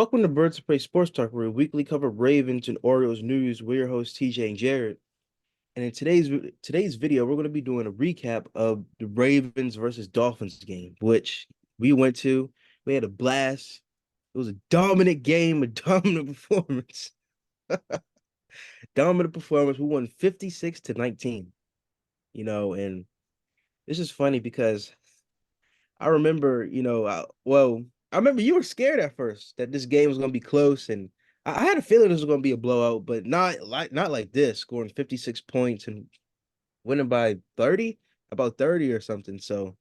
Welcome to Birds of Prey Sports Talk, where we weekly cover Ravens and Orioles news. We're your hosts, TJ and Jared. And in today's video, we're going to be doing a recap of the Ravens versus Dolphins game, which we went to. We had a blast. It was a dominant game, a dominant performance. Dominant performance. We won 56-19. And this is funny because I remember, I remember you were scared at first that this game was going to be close, and I had a feeling this was going to be a blowout, but not like this, scoring 56 points and winning by 30, about 30 or something. So,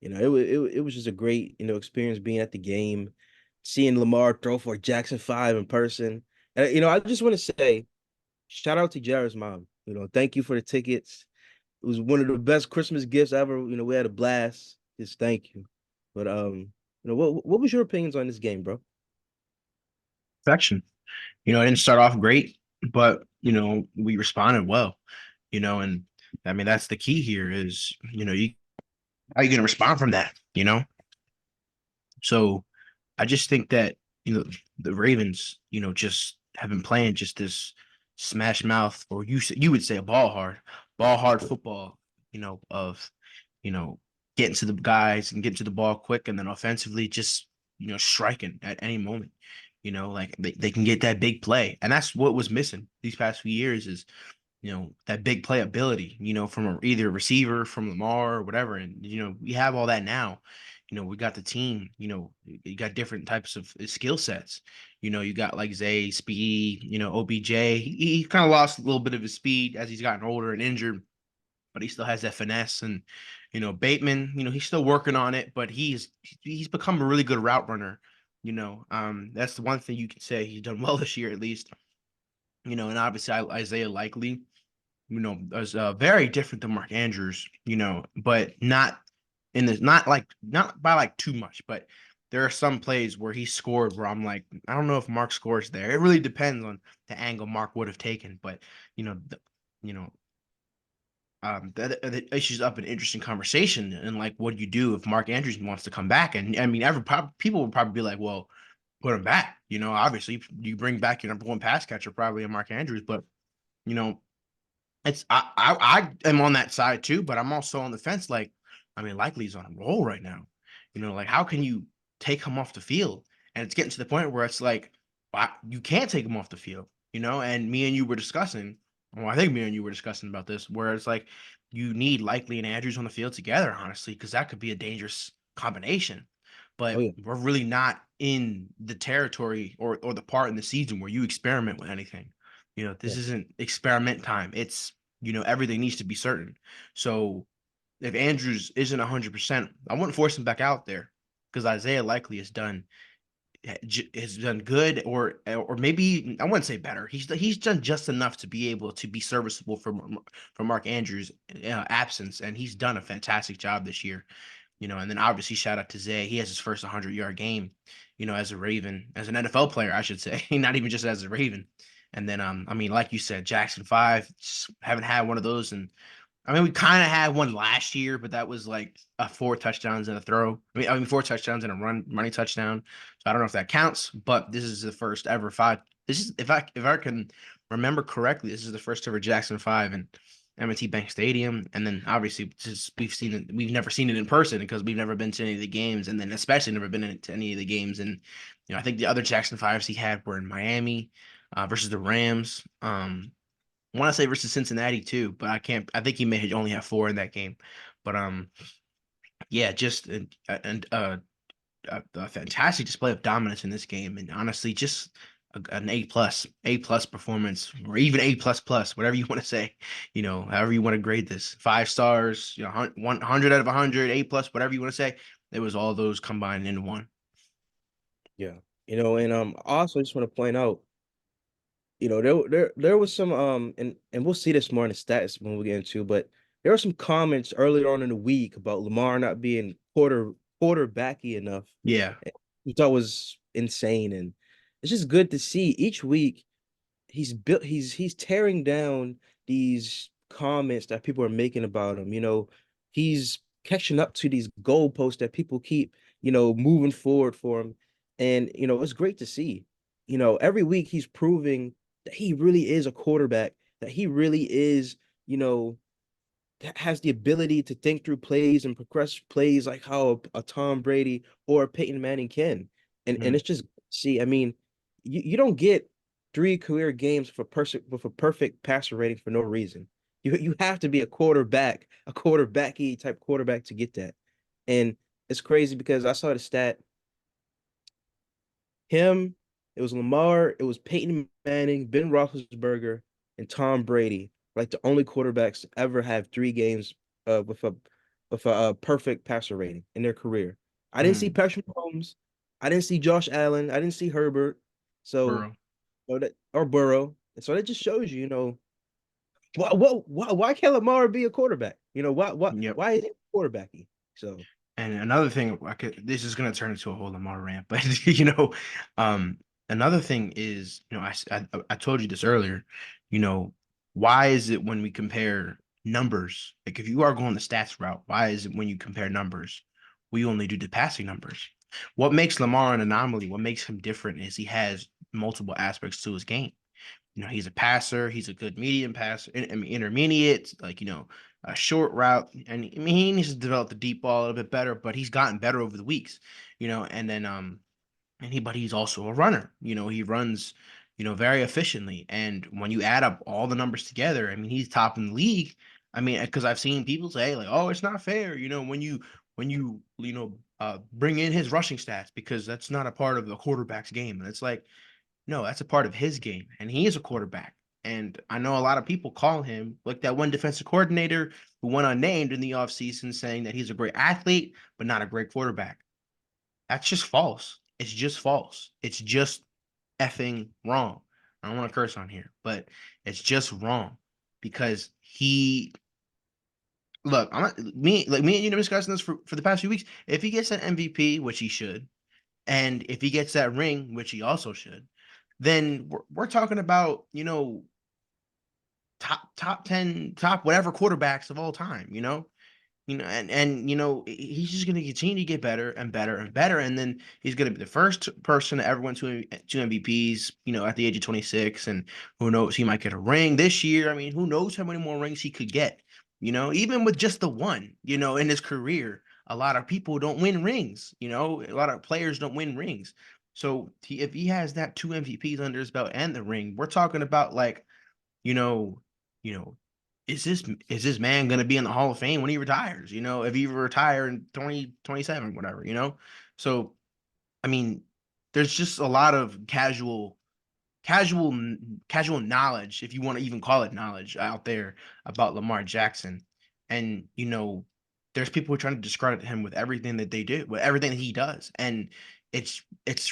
it was just a great, experience being at the game, seeing Lamar throw for Jackson 5 in person. And I just want to say, shout out to Jared's mom. Thank you for the tickets. It was one of the best Christmas gifts ever. We had a blast. Just thank you. But what was your opinions on this game, bro? Perfection. It didn't start off great, but we responded well. And I mean that's the key here is you how you gonna respond from that. So I just think that the Ravens just have been playing just this smash mouth, or you would say a ball hard football. Of you know getting to the guys and getting to the ball quick, and then offensively just striking at any moment. Like they can get that big play, and that's what was missing these past few years is that big play ability, from either a receiver, from Lamar or whatever. And, we have all that now. We got the team, you got different types of skill sets. You got like Zay, Speed, OBJ. He kind of lost a little bit of his speed as he's gotten older and injured, but he still has that finesse. And, Bateman, he's still working on it, but he's become a really good route runner. That's the one thing you can say he's done well this year, at least. And obviously Isaiah Likely, is very different than Mark Andrews, but not by like too much, but there are some plays where he scored where I'm like, I don't know if Mark scores there. It really depends on the angle Mark would have taken, but you know, the, you know, that issues up an interesting conversation. And like, what do you do if Mark Andrews wants to come back? And I mean, people would probably be like, well, put him back. Obviously you bring back your number one pass catcher, probably a Mark Andrews, but you know, I am on that side too, but I'm also on the fence. Like, I mean, Likely's on a roll right now. Like how can you take him off the field? And it's getting to the point where it's like, you can't take him off the field. And me and you were discussing. Well, I think me and you were discussing about this, where it's like you need Likely and Andrews on the field together, honestly, because that could be a dangerous combination. Oh But yeah, we're really not in the territory or the part in the season where you experiment with anything. yeah. This isn't experiment time. It's everything needs to be certain. So if Andrews isn't 100%, I wouldn't force him back out there because Isaiah Likely has done good, or maybe I wouldn't say better. He's done just enough to be able to be serviceable for Mark Andrews' absence, and he's done a fantastic job this year. And then obviously shout out to Zay. He has his first 100-yard game, as a Raven, as an NFL player, I should say, not even just as a Raven. And then, I mean, like you said, Jackson 5, just haven't had one of those. And I mean, we kind of had one last year, but that was like a 4 touchdowns and a throw. I mean, 4 touchdowns and a running touchdown. So I don't know if that counts, but this is the first ever five. This is if I can remember correctly, this is the first ever Jackson 5 in M&T Bank Stadium. And then obviously just we've never seen it in person because we've never been to any of the games, and then especially never been to any of the games. And I think the other Jackson 5s he had were in Miami versus the Rams. I want to say versus Cincinnati too, but I can't. I think he may only have four in that game. But yeah, just a fantastic display of dominance in this game, and honestly, just an A plus performance, or even A plus, whatever you want to say. However you want to grade this, 5 stars, 100 out of 100, A plus, whatever you want to say. It was all those combined into one. Yeah. And also just want to point out, there was some and we'll see this more in the stats when we get into, but there were some comments earlier on in the week about Lamar not being quarterbacky enough. Yeah, We thought was insane, and it's just good to see each week he's tearing down these comments that people are making about him. He's catching up to these goalposts that people keep, moving forward for him. And it's great to see. Every week he's proving that he really is a quarterback, that he really is, you know, has the ability to think through plays and progress plays like how a Tom Brady or a Peyton Manning can. And Mhm. it's just see, I mean, you don't get three career games for person with a perfect passer rating for no reason. You have to be a quarterbacky type quarterback to get that. And it's crazy because I saw the stat him, it was Lamar, it was Peyton Manning, Ben Roethlisberger, and Tom Brady, like the only quarterbacks to ever have 3 games with a perfect passer rating in their career. I didn't see Mhm. Patrick Mahomes, I didn't see Josh Allen, I didn't see Herbert, so Burrow. or Burrow. And so that just shows you, why can't Lamar be a quarterback? Yep. Why is he quarterbacky? So And another thing, this is going to turn into a whole Lamar rant, but you know, um, another thing is, I told you this earlier, you know, why is it when we compare numbers, like if you are going the stats route, why is it when you compare numbers, we only do the passing numbers? What makes Lamar an anomaly? What makes him different is he has multiple aspects to his game. He's a passer. He's a good medium passer. I mean, intermediate, like, a short route. And I mean, he needs to develop the deep ball a little bit better, but he's gotten better over the weeks, and then, but he's also a runner. He runs, very efficiently. And when you add up all the numbers together, I mean, he's top in the league. I mean, because I've seen people say like, "Oh, it's not fair," when you bring in his rushing stats because that's not a part of the quarterback's game. And it's like, no, that's a part of his game, and he is a quarterback. And I know a lot of people call him like that one defensive coordinator who went unnamed in the offseason saying that he's a great athlete, but not a great quarterback. That's just false. It's just false. It's just effing wrong. I don't want to curse on here, but it's just wrong because he look, I'm not me and you have discussing this for the past few weeks. If he gets an MVP, which he should, and if he gets that ring, which he also should, then we're talking about, top 10, top whatever quarterbacks of all time, and he's just going to continue to get better and better and better, and then he's going to be the first person to ever win two MVPs, at the age of 26, and who knows, he might get a ring this year. I mean, who knows how many more rings he could get, even with just the one, in his career. A lot of people don't win rings, a lot of players don't win rings. So if he has that two MVPs under his belt and the ring, we're talking about like, you know, you know, is this man gonna be in the Hall of Fame when he retires? If he retire in 2027, whatever. So I mean, there's just a lot of casual casual knowledge, if you want to even call it knowledge, out there about Lamar Jackson. And there's people who are trying to discredit him with everything that they do, with everything that he does. And it's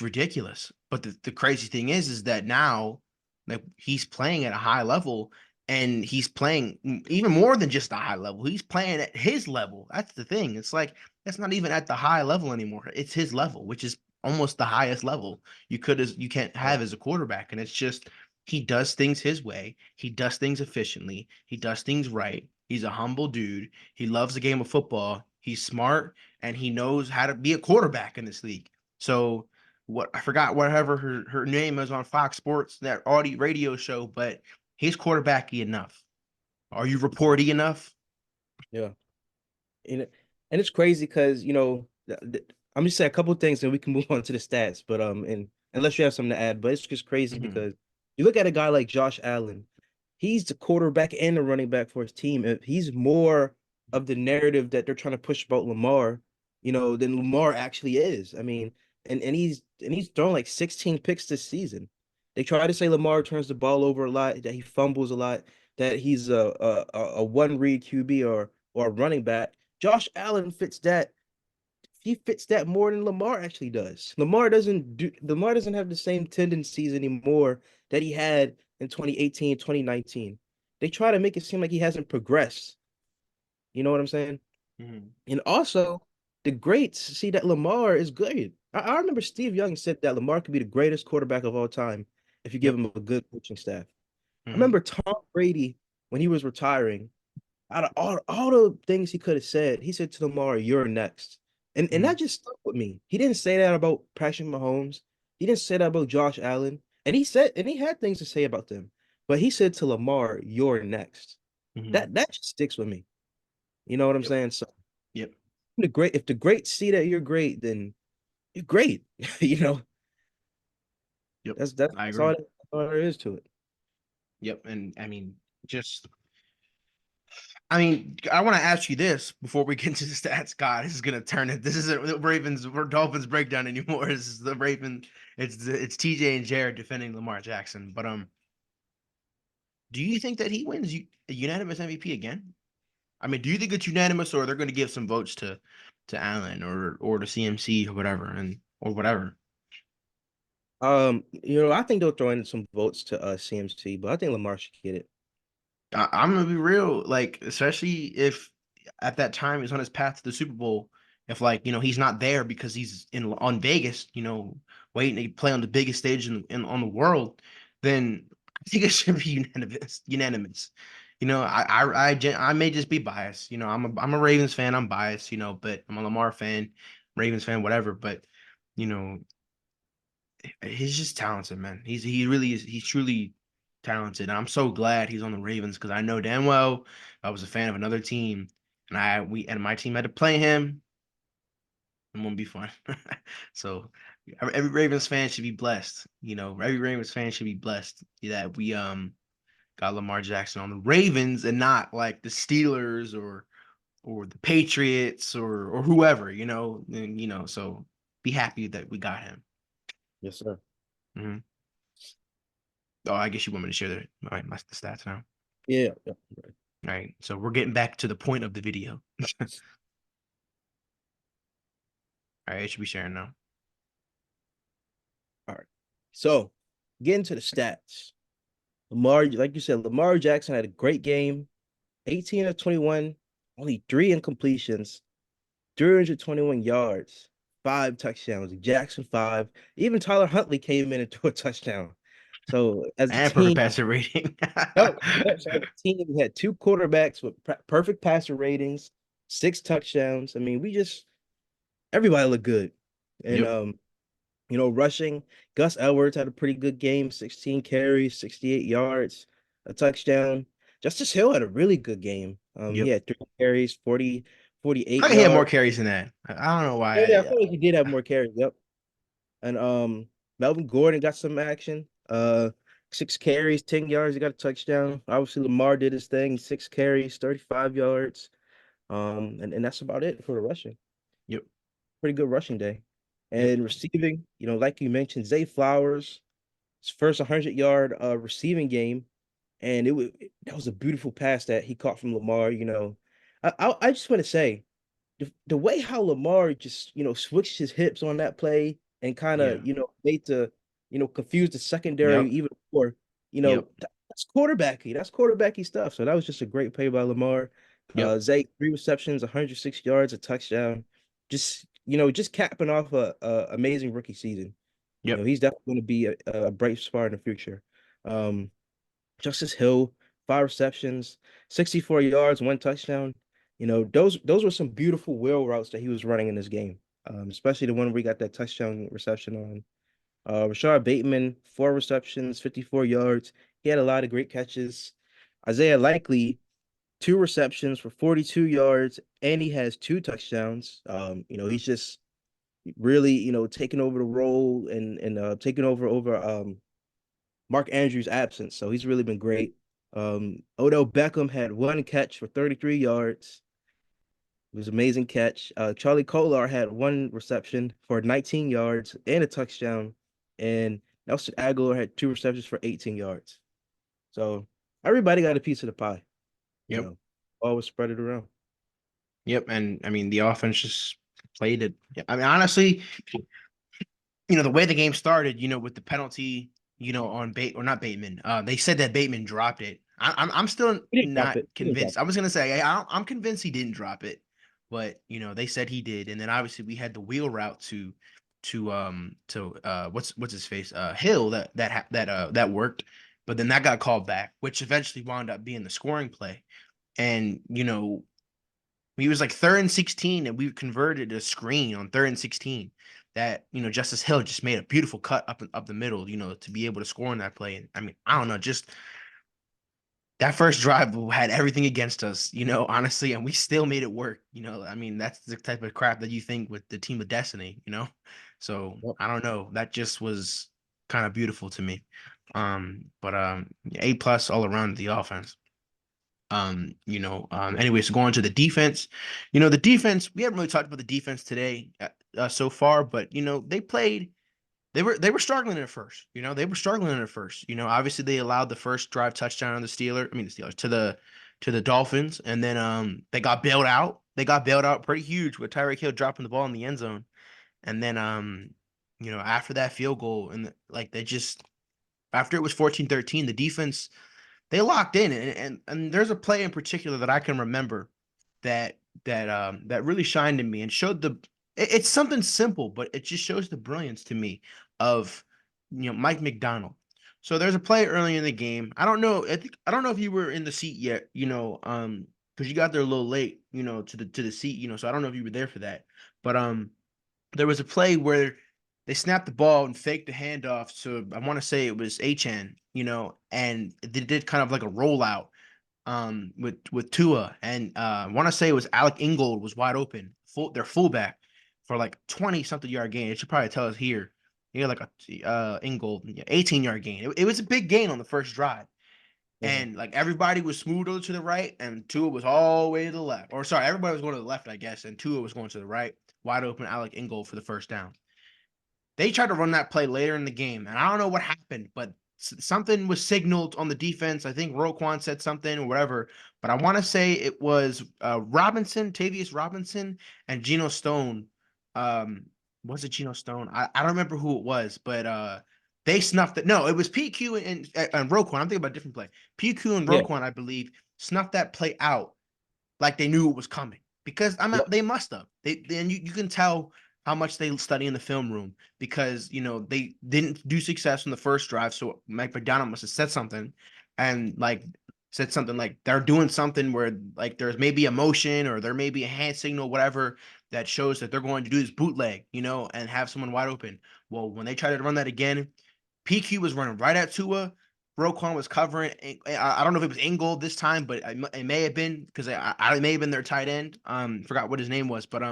ridiculous. But the crazy thing is that now, like, he's playing at a high level, and he's playing even more than just a high level. He's playing at his level. That's the thing. It's like that's not even at the high level anymore. It's his level, which is almost the highest level you can't yeah, have as a quarterback. And it's just he does things his way. He does things efficiently. He does things right. He's a humble dude. He loves the game of football. He's smart, and he knows how to be a quarterback in this league. So what I forgot whatever her name is on Fox Sports, that audio radio show, but he's quarterbacky enough. Are you reporty enough? yeah. And and it's crazy because I'm just saying a couple of things and we can move on to the stats. But and unless you have something to add, but it's just crazy Mhm. because you look at a guy like Josh Allen, he's the quarterback and the running back for his team. If he's more of the narrative that they're trying to push about Lamar, than Lamar actually is. I mean, and he's thrown like 16 picks this season. They try to say Lamar turns the ball over a lot, that he fumbles a lot, that he's a one read QB or a running back. Josh Allen fits that. He fits that more than Lamar actually does. Lamar doesn't have the same tendencies anymore that he had in 2018, 2019. They try to make it seem like he hasn't progressed. You know what I'm saying? Mhm. And also, the greats see that Lamar is good. I remember Steve Young said that Lamar could be the greatest quarterback of all time if you give Yep. him a good coaching staff. I Mhm. remember Tom Brady when he was retiring, out of all the things he could have said, he said to Lamar, "You're next." And Mm, that just stuck with me. He didn't say that about Patrick Mahomes. He didn't say that about Josh Allen. And he had things to say about them. But he said to Lamar, "You're next." mhm. That just sticks with me. You know what I'm Yep. saying? So Yep. if the greats see that you're great, then you're great. You know, Yep. I that's agree. all there is to it. Yep. And I mean, just I mean, I want to ask you this before we get into the stats. God, this is gonna turn it. This isn't the Ravens or Dolphins breakdown anymore. This is the Raven. It's TJ and Jared defending Lamar Jackson. But do you think that he wins a unanimous MVP again? I mean, do you think it's unanimous, or they're going to give some votes to Allen or to CMC or whatever or whatever? I think they'll throw in some votes to CMC, but I think Lamar should get it. I'm gonna be real, like especially if at that time he's on his path to the Super Bowl. If like he's not there because he's in on Vegas, waiting to play on the biggest stage in on the world, then I think it should be unanimous. Unanimous. I may just be biased. I'm a Ravens fan. I'm biased. But I'm a Lamar fan, Ravens fan, whatever. But you know, he's just talented, man. He really is. He's truly talented. And I'm so glad he's on the Ravens because I know damn well I was a fan of another team, and my team had to play him. It won't be fun. So every Ravens fan should be blessed. Every Ravens fan should be blessed that we got Lamar Jackson on the Ravens and not like the Steelers or the Patriots or whoever. So be happy that we got him. Yes, sir. Mhm. Oh, I guess you want me to share the stats now. Yeah, yeah. All right. So we're getting back to the point of the video. All right, it should be sharing now. All right. So, getting to the stats. Lamar, like you said, Lamar Jackson had a great game. 18 of 21, only three incompletions, 321 yards, five touchdowns. Jackson five. Even Tyler Huntley came in and threw a touchdown. So as a And perfect team, passer rating. so as a team, we had two quarterbacks with perfect passer ratings, six touchdowns. I mean, everybody looked good. And Yep. rushing, Gus Edwards had a pretty good game, 16 carries, 68 yards, a touchdown. Justice Hill had a really good game. He Yep. had three carries, 48 I think he had more yards. carries than that. I don't know Yeah, yeah, I why. feel like he did have more carries. Yep. And Melvin Gordon got some action. Six carries, 10 yards, he got a touchdown. Obviously, Lamar did his thing, six carries, 35 yards. And that's about it for the rushing. Yep. Pretty good rushing day. Yep. And receiving, like you mentioned, Zay Flowers, his first 100-yard receiving game, and that was a beautiful pass that he caught from Lamar. I just want to say the way how Lamar just switched his hips on that play and kind of Yeah. made the confuse the secondary Yep. even more. Yep. That's quarterbacky. That's quarterbacky stuff. So that was just a great play by Lamar. Yep. Zay, three receptions, 106 yards, a touchdown. Just capping off a amazing rookie season. Yep. He's definitely going to be a bright spot in the future. Um, Justice Hill, five receptions, 64 yards, one touchdown. Those were some beautiful wheel routes that he was running in this game. Especially the one where he got that touchdown reception on. Rashard Bateman, four receptions, 54 yards. He had a lot of great catches. Isaiah Likely, two receptions for 42 yards, and he has two touchdowns. He's just really, taking over the role and taking over Mark Andrews' absence. So he's really been great. Odell Beckham had one catch for 33 yards. It was an amazing catch. Charlie Kolar had one reception for 19 yards and a touchdown. And Nelson Aguilar had two receptions for 18 yards. So everybody got a piece of the pie, you Yep. know, always spread it around. Yep. And I mean, the offense just played it. Yeah, I mean, honestly, the way the game started, with the penalty, on Bate or not Bateman. They said that Bateman dropped it. I'm still He didn't drop not it. He didn't drop convinced. I was gonna say I'm convinced he didn't drop it, but they said he did. And then obviously we had the wheel route to what's his face Hill that worked, but then that got called back, which eventually wound up being the scoring play. And We was like 3rd and 16, and we converted a screen on 3rd and 16 that Justice Hill just made a beautiful cut up the middle, to be able to score on that play. And I mean, I don't know, just that first drive had everything against us, honestly, and we still made it work. I mean, that's the type of crap that you think with the team of destiny. So Yep. I don't know. That just was kind of beautiful to me. But A plus all around the offense. Anyways, going to the defense, the defense, we haven't really talked about the defense today so far, but they were struggling at first. They were struggling at first. Obviously they allowed the first drive touchdown on the Steelers. I mean the Steelers to the Dolphins, and then they got bailed out. They got bailed out pretty huge with Tyreek Hill dropping the ball in the end zone. And then after that field goal, and like they just after it was 14-13, the defense, they locked in, and there's a play in particular that I can remember that really shined in me and showed it's something simple, but it just shows the brilliance to me of Mike McDonald. So there's a play early in the game. I don't know if you were in the seat yet, because you got there a little late, to the seat, so I don't know if you were there for that. But there was a play where they snapped the ball and faked the handoff. So I want to say it was Achan, and they did kind of like a rollout with Tua, and I want to say it was Alec Ingold was wide open, their fullback, for like 20 something yard gain. It should probably tell us here. He had like a Ingold, yeah, 18-yard gain. It was a big gain on the first drive. Mhm. And like everybody was smoothed over to the right, and Tua was all the way to the left. Or sorry, everybody was going to the left, I guess, and Tua was going to the right, wide open Alec Ingold for the first down. They tried to run that play later in the game, and I don't know what happened, but something was signaled on the defense. I think Roquan said something or whatever, but I want to say it was Tavius Robinson, and Geno Stone. Um, was it Geno Stone? I don't remember who it was, but they snuffed it. No, it was PQ and Roquan. I'm thinking about a different play. PQ and Yeah. Roquan, I believe, snuffed that play out like they knew it was coming, because Yep. they must have. They then you can tell how much they study in the film room, because they didn't do success in the first drive. So Mike McDonald must have said something, and like said something like they're doing something where like there's maybe a motion or there may be a hand signal, whatever, that shows that they're going to do this bootleg, and have someone wide open. Well, when they tried to run that again, PQ was running right at Tua. Roquan was covering. I don't know if it was Ingold this time, but it may have been, because I may have been their tight end. Forgot what his name was, but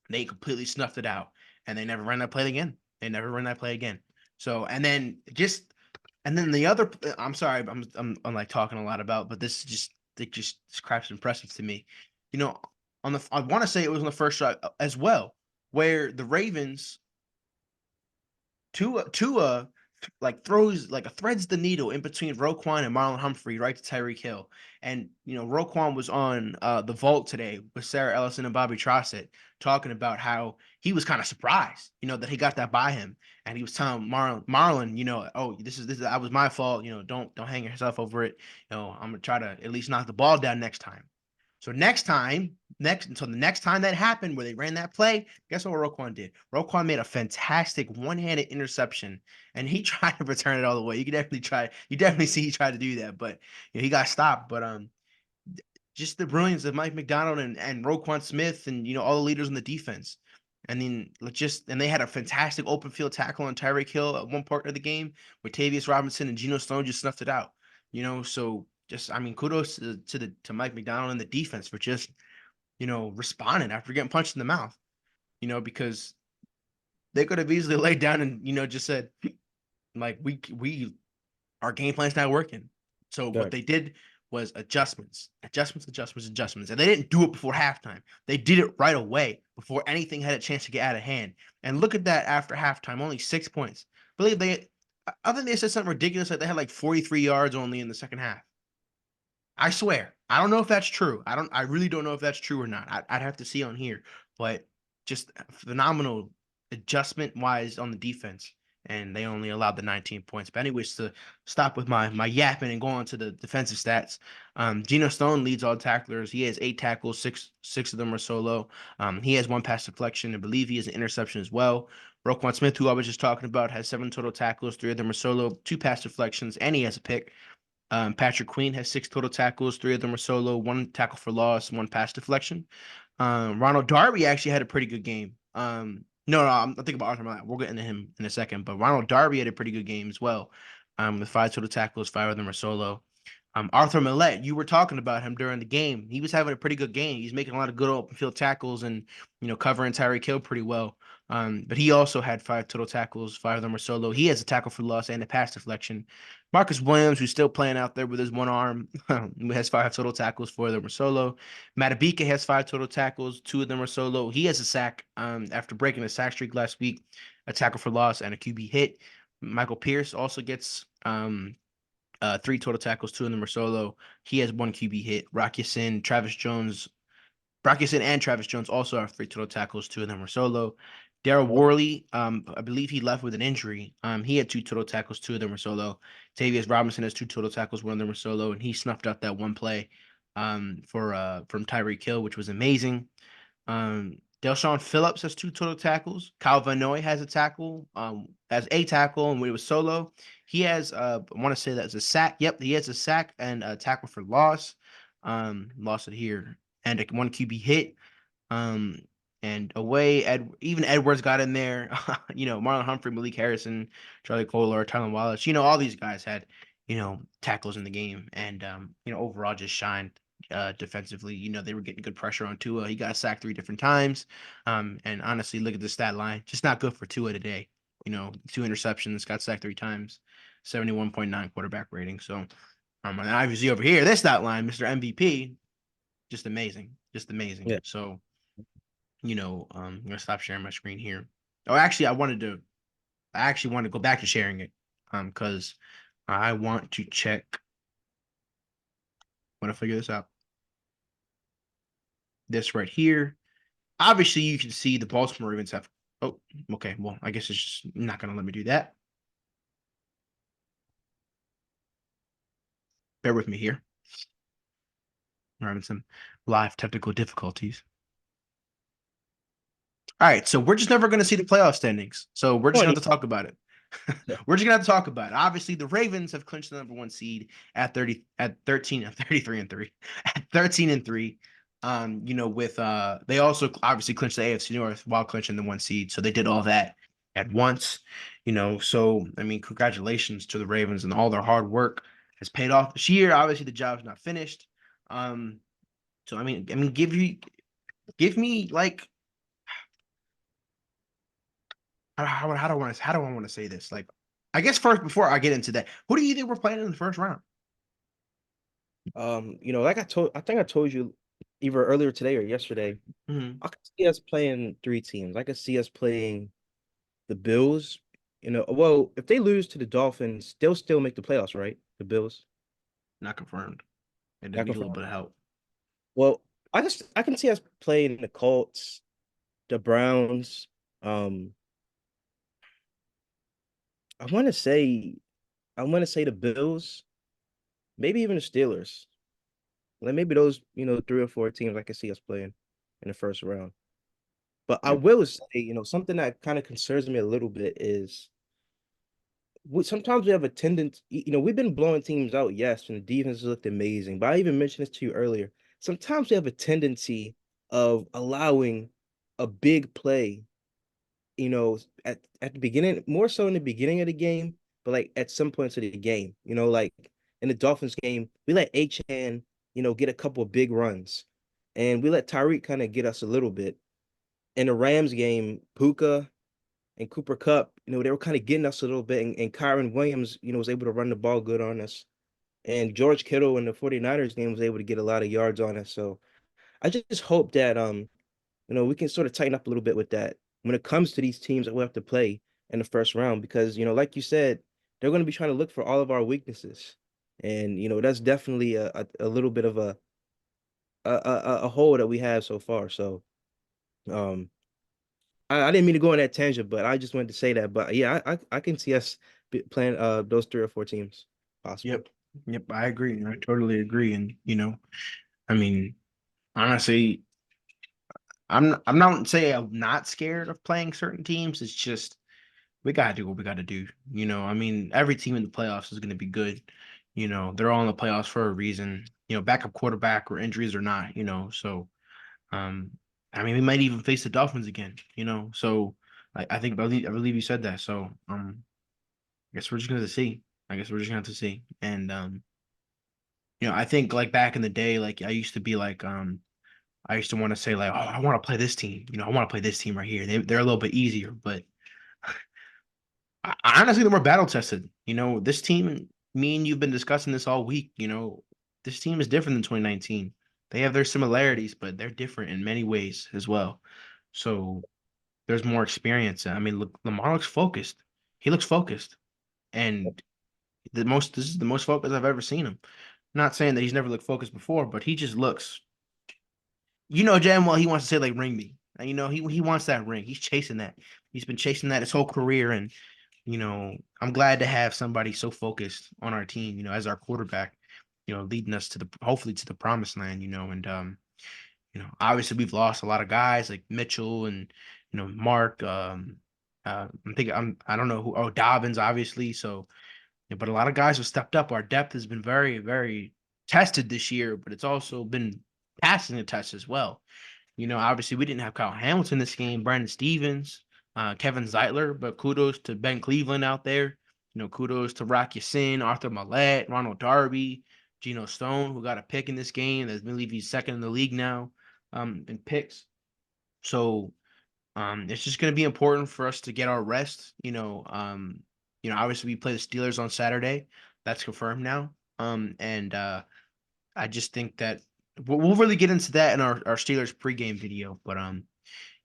they completely snuffed it out, and they never ran that play again. They never ran that play again. So and then the other. I'm sorry, I'm like talking a lot about, but this crap's impressive to me. You know, I want to say it was on the first shot as well, where the Ravens Tua like throws like threads the needle in between Roquan and Marlon Humphrey right to Tyreek Hill. And Roquan was on the Vault today with Sarah Ellison and Bobby Trossett, talking about how he was kind of surprised, that he got that by him. And he was telling Marlon, oh, this is that was my fault. Don't hang yourself over it. I'm gonna try to at least knock the ball down next time. So until the next time that happened where they ran that play, guess what Roquan did? Roquan made a fantastic one-handed interception, and he tried to return it all the way. You definitely see he tried to do that, but he got stopped. But just the brilliance of Mike McDonald and Roquan Smith, and all the leaders in the defense. And they had a fantastic open field tackle on Tyreek Hill at one part of the game where Tavius Robinson and Geno Stone just snuffed it out. So just I mean, kudos to Mike McDonald and the defense for just responding after getting punched in the mouth. Because they could have easily laid down and just said like we our game plan's not working. So what Right. they did was adjustments, and they didn't do it before halftime. They did it right away before anything had a chance to get out of hand. And look at that, after halftime, only 6 points. I believe I think they said something ridiculous, like they had like 43 yards only in the second half. I swear. I don't know if that's true. I really don't know if that's true or not. I'd have to see on here, but just phenomenal adjustment wise on the defense. And they only allowed the 19 points. But anyways, to stop with my yapping and go on to the defensive stats, Geno Stone leads all tacklers. He has 8 tackles, six of them are solo. He has 1 pass deflection. I believe he has an interception as well. Roquan Smith, who I was just talking about, has 7 total tackles. 3 of them are solo, 2 pass deflections, and he has a pick. Patrick Queen has 6 total tackles. 3 of them are solo. 1 tackle for loss. 1 pass deflection. Ronald Darby actually had a pretty good game. No, I'm thinking about Arthur Millett. We'll get into him in a second, but Ronald Darby had a pretty good game as well. With 5 total tackles, 5 of them are solo. Arthur Millett, you were talking about him during the game. He was having a pretty good game. He's making a lot of good open field tackles and covering Tyreek Hill pretty well. But he also had 5 total tackles. 5 of them were solo. He has a tackle for loss and a pass deflection. Marcus Williams, who's still playing out there with his one arm, has 5 total tackles. 4 of them are solo. Matabika has 5 total tackles. 2 of them are solo. He has a sack after breaking a sack streak last week, a tackle for loss, and a QB hit. Michael Pierce also gets 3 total tackles. 2 of them are solo. He has 1 QB hit. Rockison and Travis Jones also have 3 total tackles. 2 of them are solo. Daryl Worley, I believe he left with an injury. He had 2 total tackles. 2 of them were solo. Tavius Robinson has 2 total tackles. 1 of them were solo, and he snuffed out that one play from Tyreek Hill, which was amazing. Delshon Phillips has 2 total tackles. Kyle Van Noy has a tackle, and when it was solo, he has I want to say that's a sack. Yep, he has a sack and a tackle for loss. Lost it here, and 1 QB hit. Um, and away, even Edwards got in there. Marlon Humphrey, Malik Harrison, Charlie Kohler, Tylen Wallace. All these guys had tackles in the game, and overall just shined defensively. They were getting good pressure on Tua. He got sacked 3 different times. And honestly, look at the stat line. Just not good for Tua today. 2 interceptions, got sacked 3 times, 71.9 quarterback rating. So, and obviously over here, this stat line, Mr. MVP, just amazing, just amazing. Yeah. So, I'm gonna stop sharing my screen here. Oh, actually, I actually want to go back to sharing it, because I want to check. Want to figure this out. This right here. Obviously, you can see the Baltimore Ravens have. Oh, okay. Well, I guess it's just not going to let me do that. Bear with me here. We're having some live technical difficulties. All right, so we're just never going to see the playoff standings. So we're just going 20. to have to talk about it. Yeah. We're just going to have to talk about it. Obviously, the Ravens have clinched the #1 seed at 13 at 33 and 3 at 13 and 3. With they also obviously clinched the AFC North while clinching the 1 seed. So they did all that at once. So I mean, congratulations to the Ravens, and all their hard work has paid off this year. Obviously, the job's not finished. So I mean, give me like how do I want to say this? Like, I guess first before I get into that, who do you think we're playing in the first round? Like I think I told you either earlier today or yesterday, Mhm. I could see us playing 3 teams. I could see us playing the Bills. Well, if they lose to the Dolphins, they'll still make the playoffs, right? The Bills. Not confirmed. And they Not need a little confirmed. bit of help. Well, I can see us playing the Colts, the Browns. Um, I want to say I want to say the Bills, maybe even the Steelers. Like maybe those, 3 or 4 teams I can see us playing in the first round. But I Yep. will say, something that kind of concerns me a little bit is sometimes we have a tendency, we've been blowing teams out, yes, and the defense has looked amazing. But I even mentioned this to you earlier. Sometimes we have a tendency of allowing a big play, at the beginning, more so in the beginning of the game, but like at some points of the game, like in the Dolphins game, we let Achan, get a couple of big runs, and we let Tyreek kind of get us a little bit. In the Rams game, Puka and Cooper Cup, they were kind of getting us a little bit, and Kyron Williams, was able to run the ball good on us. And George Kittle in the 49ers game was able to get a lot of yards on us. So I just hope that we can sort of tighten up a little bit with that when it comes to these teams that we have to play in the first round, because like you said, they're going to be trying to look for all of our weaknesses. And that's definitely a little bit of a hole that we have so far. So um I didn't mean to go on that tangent, but I just wanted to say that. But yeah, I can see us playing those 3 or 4 teams possibly. Yep. Yep. I agree. I totally agree. And I mean, honestly, I'm not saying I'm not scared of playing certain teams. It's just we gotta do what we gotta do. I mean, every team in the playoffs is gonna be good. they're all in the playoffs for a reason. Backup quarterback or injuries or not. Um, I mean, we might even face the Dolphins again. So I believe you said that. So I guess we're just gonna have to see. I guess we're just gonna have to see. And I think like back in the day, like I used to be like I used to want to say like, oh, I want to play this team. I want to play this team right here. They're a little bit easier, but I honestly they're more battle tested. This team, me and you've been discussing this all week. This team is different than 2019. They have their similarities, but they're different in many ways as well. So there's more experience. I mean, look, Lamar looks focused. He looks focused, and this is the most focused I've ever seen him. Not saying that he's never looked focused before, but he just looks. Damn well he wants to say like ring me. And, he wants that ring. He's chasing that. He's been chasing that his whole career, and I'm glad to have somebody so focused on our team. As our quarterback. Leading us to the hopefully to the promised land. And obviously we've lost a lot of guys like Mitchell and Mark. I don't know who. Oh, Dobbins, obviously. So, yeah, but a lot of guys have stepped up. Our depth has been very, very tested this year, but it's also been passing the test as well. Obviously we didn't have Kyle Hamilton this game, Brandon Stevens, Kevin Zeitler, but kudos to Ben Cleveland out there. Kudos to Rock Sin, Arthur Millette, Ronald Darby, Geno Stone, who got a pick in this game. I believe he's second in the league now in picks. So it's just going to be important for us to get our rest. Obviously we play the Steelers on Saturday. That's confirmed now. And I just think that we'll really get into that in our Steelers pregame video, but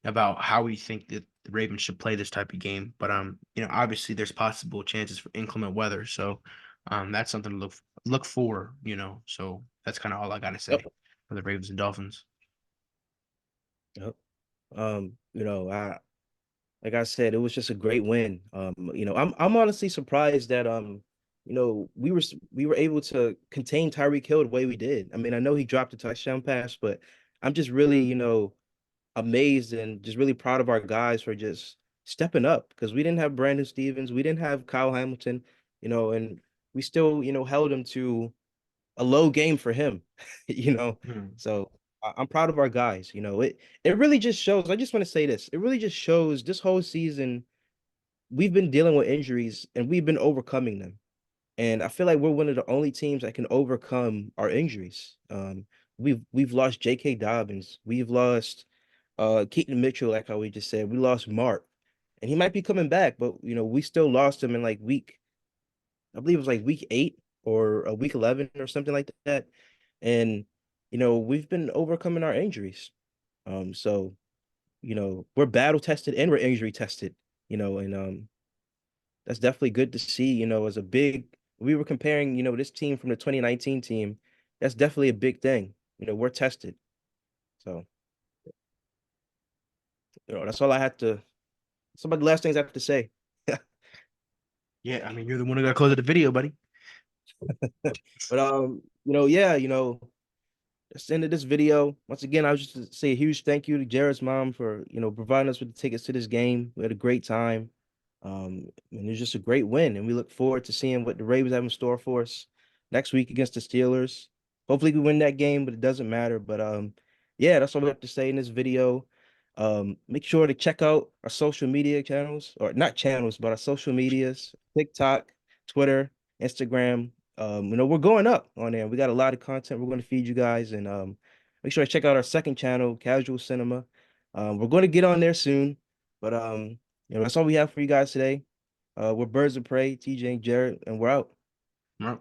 about how we think that the Ravens should play this type of game. But obviously there's possible chances for inclement weather, so that's something to look for. So that's kind of all I got to Yep. say for the Ravens and Dolphins. Yep. I like I said, it was just a great win. I'm honestly surprised that we were able to contain Tyreek Hill the way we did. I mean, I know he dropped a touchdown pass, but I'm just really, amazed and just really proud of our guys for just stepping up because we didn't have Brandon Stevens, we didn't have Kyle Hamilton, and we still, held him to a low game for him, you know. Hmm. So I'm proud of our guys. It really just shows. I just want to say this. It really just shows this whole season we've been dealing with injuries and we've been overcoming them. And I feel like we're one of the only teams that can overcome our injuries. We've lost J.K. Dobbins, we've lost Keaton Mitchell, like how we just said, we lost Mark, and he might be coming back, but we still lost him in like I believe it was like week 8 or week 11 or something like that. And we've been overcoming our injuries. So we're battle tested and we're injury tested. And that's definitely good to see. As a big, we were comparing this team from the 2019 team. That's definitely a big thing. We're tested. So that's all I had to. Some of the last things I have to say. Yeah, I mean you're the one who got to close the video, buddy. But yeah, that's the end of this video. Once again, I was just to say a huge thank you to Jared's mom for, providing us with the tickets to this game. We had a great time. And it was just a great win. And we look forward to seeing what the Ravens have in store for us next week against the Steelers. Hopefully we win that game, but it doesn't matter. But yeah, that's all we have to say in this video. Make sure to check out our social media channels, or not channels, but our social medias, TikTok, Twitter, Instagram. We're going up on there. We got a lot of content we're going to feed you guys, and make sure to check out our second channel, Casual Cinema. We're going to get on there soon, but that's all we have for you guys today. We're Birds of Prey, TJ and Jared, and we're out. Right.